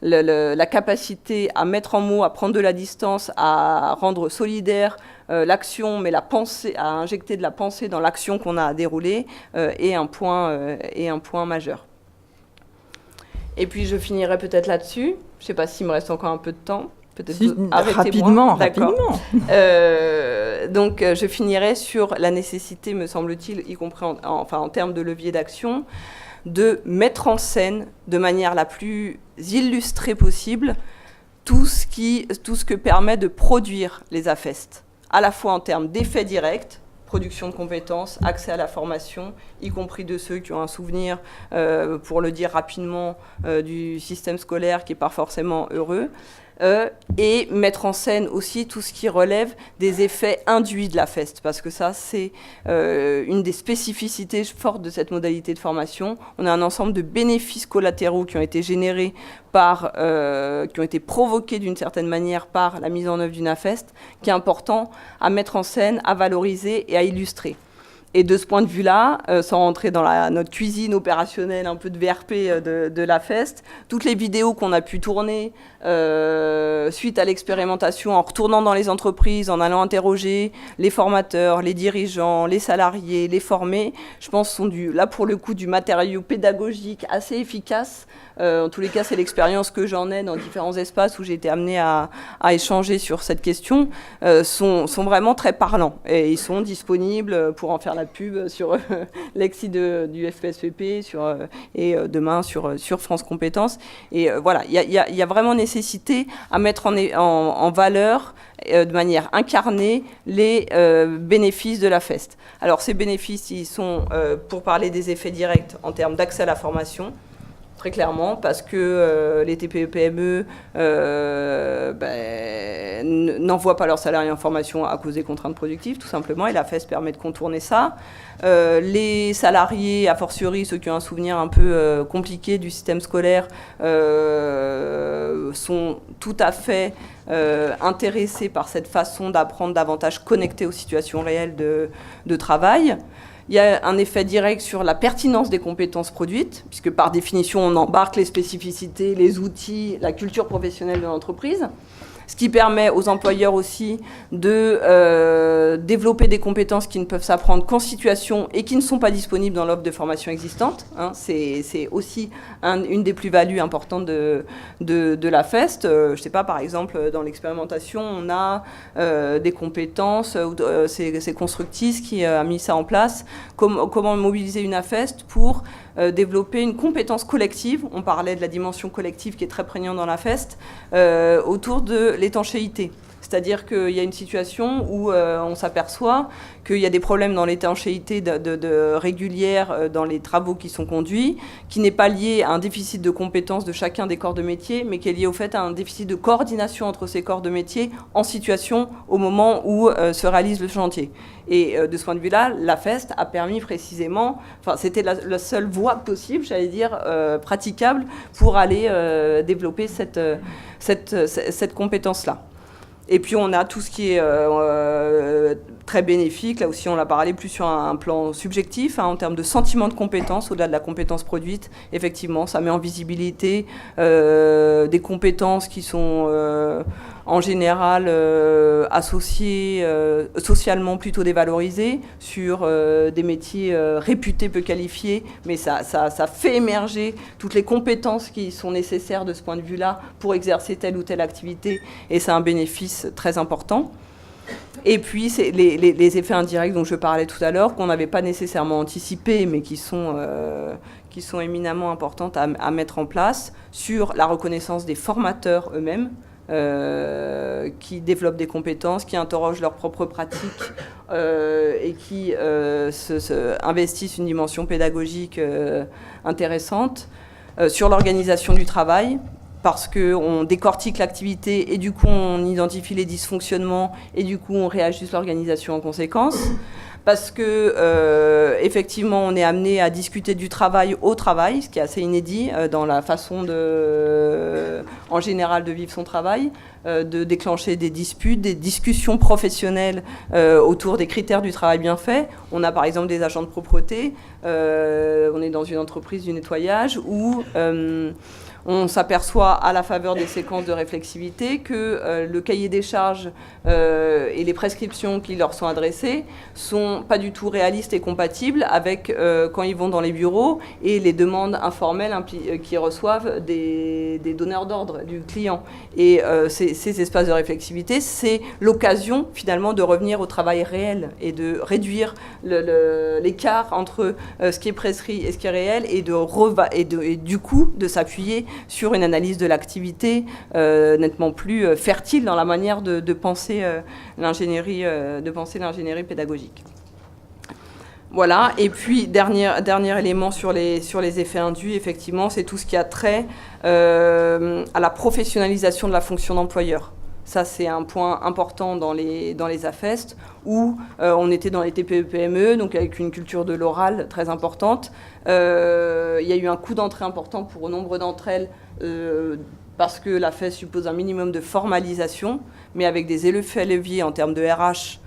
la capacité à mettre en mots, à prendre de la distance, à rendre solidaire l'action, mais la pensée, à injecter de la pensée dans l'action qu'on a déroulée, est un point majeur. Et puis je finirai peut-être là-dessus. Je ne sais pas s'il me reste encore un peu de temps. Peut-être rapidement. Donc, je finirai sur la nécessité, me semble-t-il, y compris en termes de levier d'action, de mettre en scène de manière la plus illustrée possible tout ce que permet de produire les AFEST, à la fois en termes d'effets directs, production de compétences, accès à la formation, y compris de ceux qui ont un souvenir, pour le dire rapidement, du système scolaire qui n'est pas forcément heureux, et mettre en scène aussi tout ce qui relève des effets induits de la FEST, parce que ça, c'est une des spécificités fortes de cette modalité de formation. On a un ensemble de bénéfices collatéraux qui ont été générés qui ont été provoqués d'une certaine manière par la mise en œuvre d'une AFEST, qui est important à mettre en scène, à valoriser et à illustrer. Et de ce point de vue-là, sans rentrer dans notre cuisine opérationnelle, un peu de VRP de la FEST, toutes les vidéos qu'on a pu tourner suite à l'expérimentation, en retournant dans les entreprises, en allant interroger les formateurs, les dirigeants, les salariés, les formés, je pense sont là pour le coup du matériau pédagogique assez efficace. En tous les cas, c'est l'expérience que j'en ai dans différents espaces où j'ai été amenée à échanger sur cette question, sont vraiment très parlants. Et ils sont disponibles pour en faire la pub sur l'ex du FSPP et demain sur France Compétences. Et voilà, il y a vraiment nécessité à mettre en valeur de manière incarnée les bénéfices de la FEST. Alors ces bénéfices, ils sont, pour parler des effets directs en termes d'accès à la formation, très clairement, parce que les TPE-PME n'envoient pas leurs salariés en formation à cause des contraintes productives, tout simplement, et la FEST permet de contourner ça. Les salariés, a fortiori ceux qui ont un souvenir un peu compliqué du système scolaire, sont tout à fait intéressés par cette façon d'apprendre davantage connectée aux situations réelles de travail. Il y a un effet direct sur la pertinence des compétences produites, puisque par définition, on embarque les spécificités, les outils, la culture professionnelle de l'entreprise, ce qui permet aux employeurs aussi de développer des compétences qui ne peuvent s'apprendre qu'en situation et qui ne sont pas disponibles dans l'offre de formation existante. Hein. C'est aussi une des plus-values importantes de la FEST. Je ne sais pas, par exemple, dans l'expérimentation, on a des compétences, c'est Constructis qui a mis ça en place, comment mobiliser une AFEST pour développer une compétence collective. On parlait de la dimension collective qui est très prégnante dans la FEST, autour de l'étanchéité. C'est-à-dire qu'il y a une situation où on s'aperçoit qu'il y a des problèmes dans l'étanchéité régulière dans les travaux qui sont conduits, qui n'est pas lié à un déficit de compétences de chacun des corps de métier, mais qui est lié au fait à un déficit de coordination entre ces corps de métier en situation au moment où se réalise le chantier. Et de ce point de vue-là, la FEST a permis précisément, enfin c'était la seule voie possible, j'allais dire, praticable pour aller développer cette compétence-là. Et puis on a tout ce qui est très bénéfique, là aussi on l'a parlé plus sur un plan subjectif, hein, en termes de sentiment de compétence, au-delà de la compétence produite, effectivement ça met en visibilité des compétences qui sont en général associées, socialement plutôt dévalorisées, sur des métiers réputés peu qualifiés, mais ça fait émerger toutes les compétences qui sont nécessaires de ce point de vue-là pour exercer telle ou telle activité, et c'est un bénéfice très important. Et puis, c'est les effets indirects dont je parlais tout à l'heure, qu'on n'avait pas nécessairement anticipés, mais qui sont éminemment importantes à mettre en place, sur la reconnaissance des formateurs eux-mêmes, qui développent des compétences, qui interrogent leurs propres pratiques et qui investissent une dimension pédagogique intéressante, sur l'organisation du travail, parce qu'on décortique l'activité et du coup on identifie les dysfonctionnements et du coup on réajuste l'organisation en conséquence. Parce que effectivement on est amené à discuter du travail au travail, ce qui est assez inédit dans la façon en général de vivre son travail, de déclencher des disputes, des discussions professionnelles autour des critères du travail bien fait. On a par exemple des agents de propreté, on est dans une entreprise du nettoyage où on s'aperçoit à la faveur des séquences de réflexivité que le cahier des charges et les prescriptions qui leur sont adressées sont pas du tout réalistes et compatibles avec quand ils vont dans les bureaux et les demandes informelles qu'ils reçoivent des donneurs d'ordre du client. Et ces espaces de réflexivité, c'est l'occasion finalement de revenir au travail réel et de réduire l'écart entre ce qui est prescrit et ce qui est réel et du coup de s'appuyer sur une analyse de l'activité nettement plus fertile dans la manière de penser l'ingénierie pédagogique. Voilà, et puis dernier élément sur les effets induits, effectivement, c'est tout ce qui a trait à la professionnalisation de la fonction d'employeur. Ça, c'est un point important dans les AFEST, où on était dans les TPE-PME, donc avec une culture de l'oral très importante. Il y a eu un coût d'entrée important pour nombre d'entre elles, parce que l'AFEST suppose un minimum de formalisation, mais avec des effets leviers en termes de RH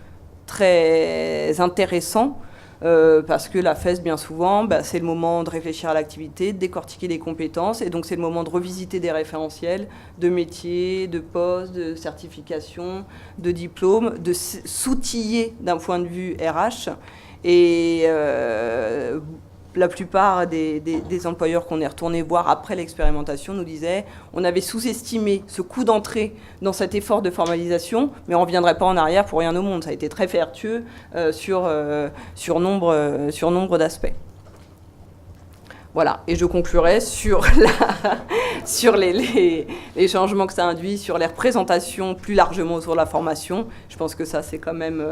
très intéressants, parce que la FES, bien souvent, c'est le moment de réfléchir à l'activité, de décortiquer les compétences, et donc c'est le moment de revisiter des référentiels de métiers, de postes, de certifications, de diplômes, de s'outiller d'un point de vue RH. Et la plupart des employeurs qu'on est retournés voir après l'expérimentation nous disaient on avait sous-estimé ce coût d'entrée dans cet effort de formalisation, mais on ne reviendrait pas en arrière pour rien au monde. Ça a été très vertueux sur nombre d'aspects. Voilà, et je conclurai sur les changements que ça induit, sur les représentations plus largement autour de la formation. Je pense que ça, c'est quand même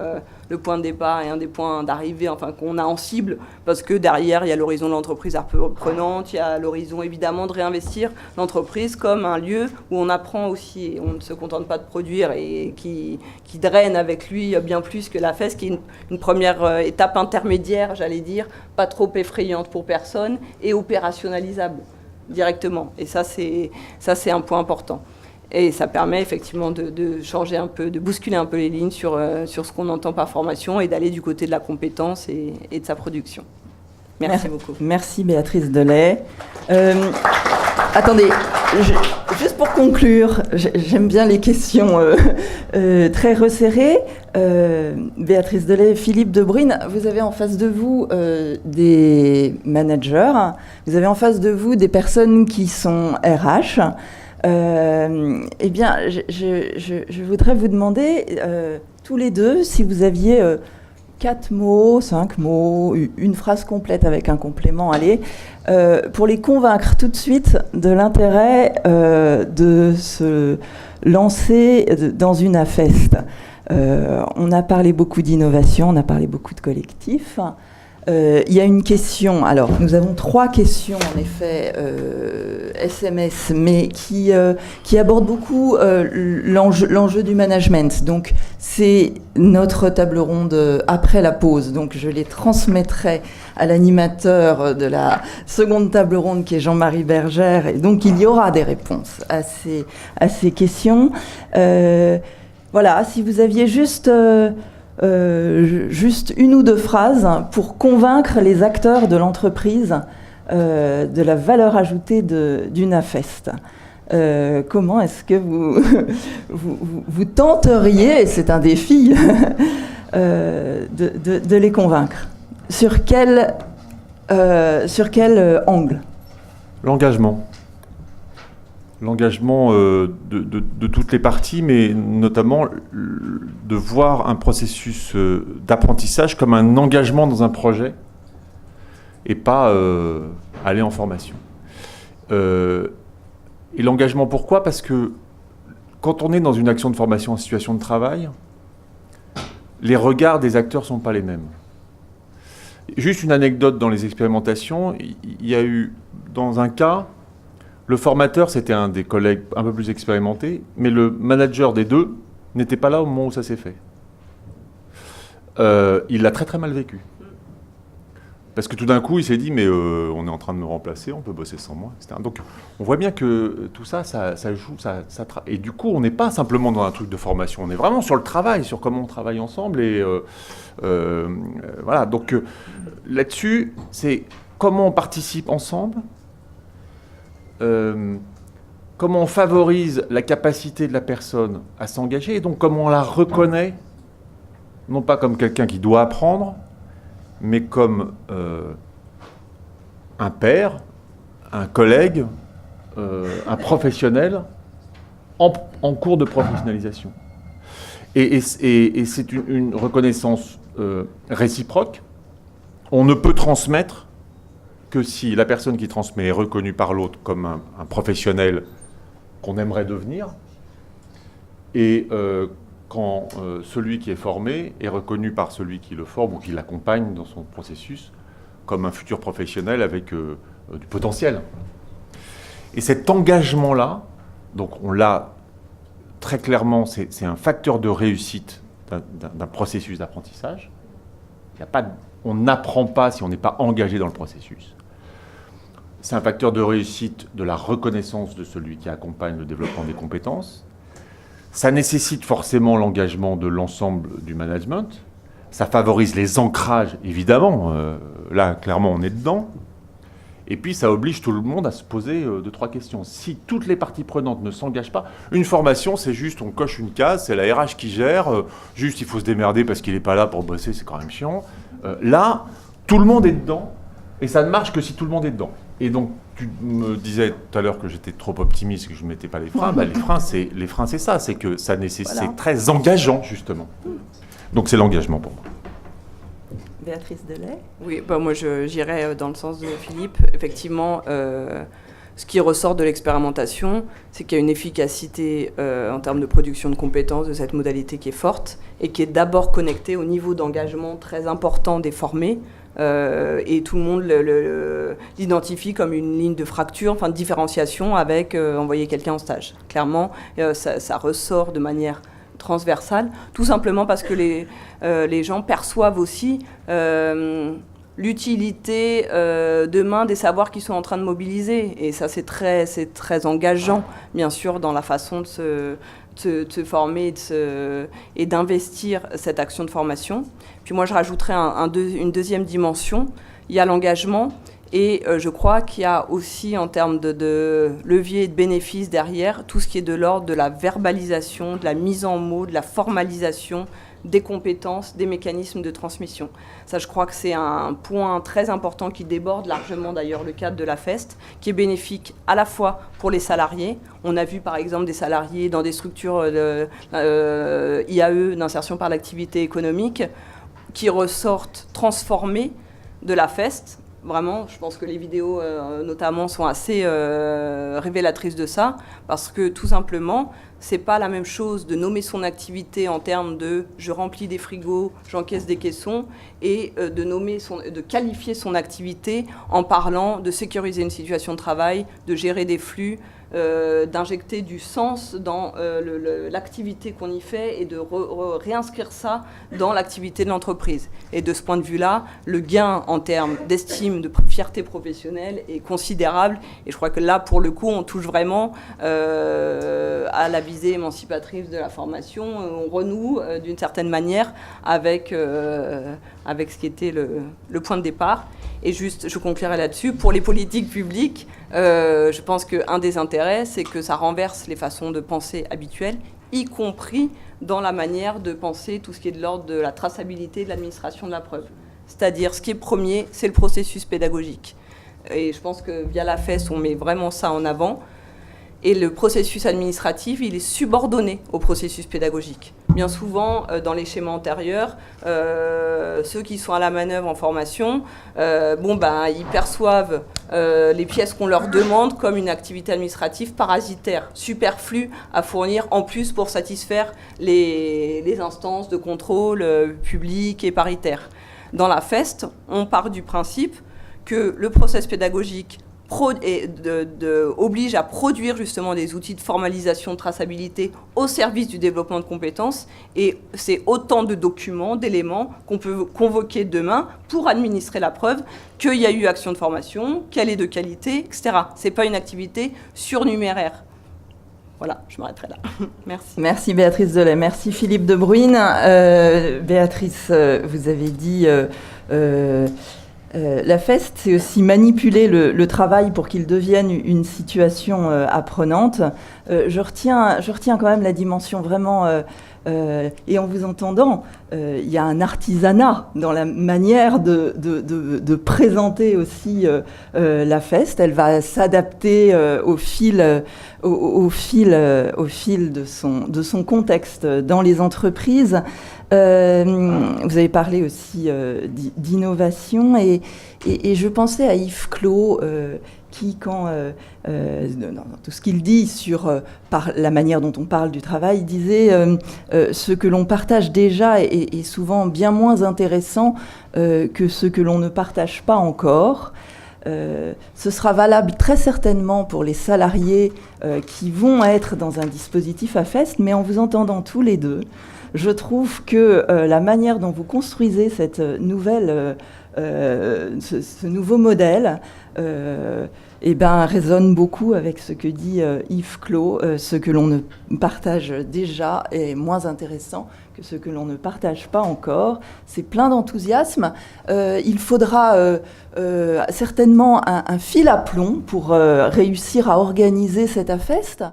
le point de départ et un des points d'arrivée qu'on a en cible, parce que derrière, il y a l'horizon de l'entreprise apprenante, il y a l'horizon évidemment de réinvestir l'entreprise comme un lieu où on apprend aussi, et on ne se contente pas de produire, et qui draine avec lui bien plus que la FES, qui est une première étape intermédiaire, j'allais dire, pas trop effrayante pour personne, et opérationnalisable directement. Et ça, c'est un point important. Et ça permet effectivement de changer un peu, de bousculer un peu les lignes sur ce qu'on entend par formation et d'aller du côté de la compétence et de sa production. Merci beaucoup. Merci Béatrice Delay. Attendez, juste pour conclure, j'aime bien les questions très resserrées. Béatrice Delay, Philippe Debruyne, vous avez en face de vous des managers, vous avez en face de vous des personnes qui sont RH. Eh bien, je voudrais vous demander, tous les deux, si vous aviez 4 mots, 5 mots, une phrase complète avec un complément, allez, pour les convaincre tout de suite de l'intérêt de se lancer dans une AFEST. On a parlé beaucoup d'innovation, on a parlé beaucoup de collectifs. Il y a une question, alors nous avons 3 questions en effet SMS, mais qui abordent beaucoup l'enjeu du management. Donc c'est notre table ronde après la pause, donc je les transmettrai à l'animateur de la seconde table ronde qui est Jean-Marie Bergère, et donc il y aura des réponses à ces questions. Voilà, si vous aviez juste une ou 2 phrases pour convaincre les acteurs de l'entreprise de la valeur ajoutée d'une AFEST. Comment est-ce que vous tenteriez, et c'est un défi, de les convaincre? Sur quel angle? L'engagement. L'engagement de toutes les parties, mais notamment de voir un processus d'apprentissage comme un engagement dans un projet et pas aller en formation. Et l'engagement, pourquoi? Parce que quand on est dans une action de formation en situation de travail, les regards des acteurs ne sont pas les mêmes. Juste une anecdote dans les expérimentations, il y a eu, dans un cas, le formateur, c'était un des collègues un peu plus expérimentés, mais le manager des deux n'était pas là au moment où ça s'est fait. Il l'a très très mal vécu. Parce que tout d'un coup, il s'est dit, mais on est en train de me remplacer, on peut bosser sans moi, etc. Donc on voit bien que tout ça, ça joue, et du coup, on n'est pas simplement dans un truc de formation, on est vraiment sur le travail, sur comment on travaille ensemble. Et voilà, donc là-dessus, c'est comment on participe ensemble, comment on favorise la capacité de la personne à s'engager, et donc comment on la reconnaît, non pas comme quelqu'un qui doit apprendre, mais comme un père, un collègue, un professionnel en cours de professionnalisation. Et c'est une reconnaissance réciproque. On ne peut transmettre que si la personne qui transmet est reconnue par l'autre comme un professionnel qu'on aimerait devenir, et quand celui qui est formé est reconnu par celui qui le forme ou qui l'accompagne dans son processus comme un futur professionnel avec du potentiel. Et cet engagement-là, donc on l'a très clairement, c'est un facteur de réussite d'un processus d'apprentissage. On n'apprend pas si on n'est pas engagé dans le processus. C'est un facteur de réussite de la reconnaissance de celui qui accompagne le développement des compétences. Ça nécessite forcément l'engagement de l'ensemble du management. Ça favorise les ancrages, évidemment. Là, clairement, on est dedans. Et puis, ça oblige tout le monde à se poser 2-3 questions. Si toutes les parties prenantes ne s'engagent pas, une formation, c'est juste, on coche une case, c'est la RH qui gère. Juste, il faut se démerder parce qu'il n'est pas là pour bosser, c'est quand même chiant. Là, tout le monde est dedans. Et ça ne marche que si tout le monde est dedans. Et donc, tu me disais tout à l'heure que j'étais trop optimiste, que je ne mettais pas les freins. Bah, les freins, c'est ça. C'est que ça nécessite, c'est très engageant, justement. Donc, c'est l'engagement pour moi. Béatrice Delay. Oui, bah moi j'irais dans le sens de Philippe. Effectivement, ce qui ressort de l'expérimentation, c'est qu'il y a une efficacité en termes de production de compétences de cette modalité qui est forte et qui est d'abord connectée au niveau d'engagement très important des formés. Et tout le monde l'identifie comme une ligne de fracture, enfin de différenciation avec envoyer quelqu'un en stage. Clairement, ça ressort de manière transversale, tout simplement parce que les gens perçoivent aussi l'utilité demain des savoirs qu'ils sont en train de mobiliser. Et ça, c'est très engageant, bien sûr, dans la façon de se former et d'investir cette action de formation. Puis moi, je rajouterais une deuxième dimension. Il y a l'engagement. Et je crois qu'il y a aussi, en termes de levier et de bénéfices derrière, tout ce qui est de l'ordre de la verbalisation, de la mise en mots, de la formalisation des compétences, des mécanismes de transmission. Ça, je crois que c'est un point très important qui déborde largement d'ailleurs le cadre de la FEST, qui est bénéfique à la fois pour les salariés. On a vu par exemple des salariés dans des structures IAE, d'insertion par l'activité économique, qui ressortent transformés de la FEST. Vraiment, je pense que les vidéos, notamment, sont assez révélatrices de ça, parce que tout simplement, c'est pas la même chose de nommer son activité en termes de « je remplis des frigos, j'encaisse des caissons » et de qualifier son activité en parlant de sécuriser une situation de travail, de gérer des flux, d'injecter du sens dans l'activité qu'on y fait et de réinscrire ça dans l'activité de l'entreprise. Et de ce point de vue-là, le gain en termes d'estime, de fierté professionnelle est considérable. Et je crois que là, pour le coup, on touche vraiment à la visée émancipatrice de la formation. On renoue d'une certaine manière avec ce qui était le point de départ. Et juste, je conclurai là-dessus, pour les politiques publiques, je pense qu'un des intérêts, c'est que ça renverse les façons de penser habituelles, y compris dans la manière de penser tout ce qui est de l'ordre de la traçabilité de l'administration de la preuve. C'est-à-dire, ce qui est premier, c'est le processus pédagogique. Et je pense que via la FES, on met vraiment ça en avant. Et le processus administratif, il est subordonné au processus pédagogique. Bien souvent, dans les schémas antérieurs, ceux qui sont à la manœuvre en formation, ils perçoivent les pièces qu'on leur demande comme une activité administrative parasitaire, superflue à fournir en plus pour satisfaire les instances de contrôle publiques et paritaires. Dans la FEST, on part du principe que le processus pédagogique oblige à produire justement des outils de formalisation, de traçabilité au service du développement de compétences, et c'est autant de documents, d'éléments qu'on peut convoquer demain pour administrer la preuve qu'il y a eu action de formation, qu'elle est de qualité, etc. C'est pas une activité surnuméraire. Voilà, je m'arrêterai là. Merci. Merci Béatrice Delay, merci Philippe De Bruyne. Béatrice, vous avez dit... la FEST, c'est aussi manipuler le travail pour qu'il devienne une situation apprenante. Je retiens quand même la dimension vraiment... et en vous entendant, il y a un artisanat dans la manière de présenter aussi la FEST. Elle va s'adapter au fil de son contexte dans les entreprises. Vous avez parlé aussi d'innovation et je pensais à Yves Clos qui, quand tout ce qu'il dit sur par la manière dont on parle du travail, disait ce que l'on partage déjà est souvent bien moins intéressant que ce que l'on ne partage pas encore. Ce sera valable très certainement pour les salariés qui vont être dans un dispositif à FEST, mais en vous entendant tous les deux, je trouve que la manière dont vous construisez cette nouvelle, ce nouveau modèle résonne beaucoup avec ce que dit Yves Clos. Ce que l'on ne partage déjà est moins intéressant que ce que l'on ne partage pas encore. C'est plein d'enthousiasme. Il faudra certainement un fil à plomb pour réussir à organiser cette AFEST.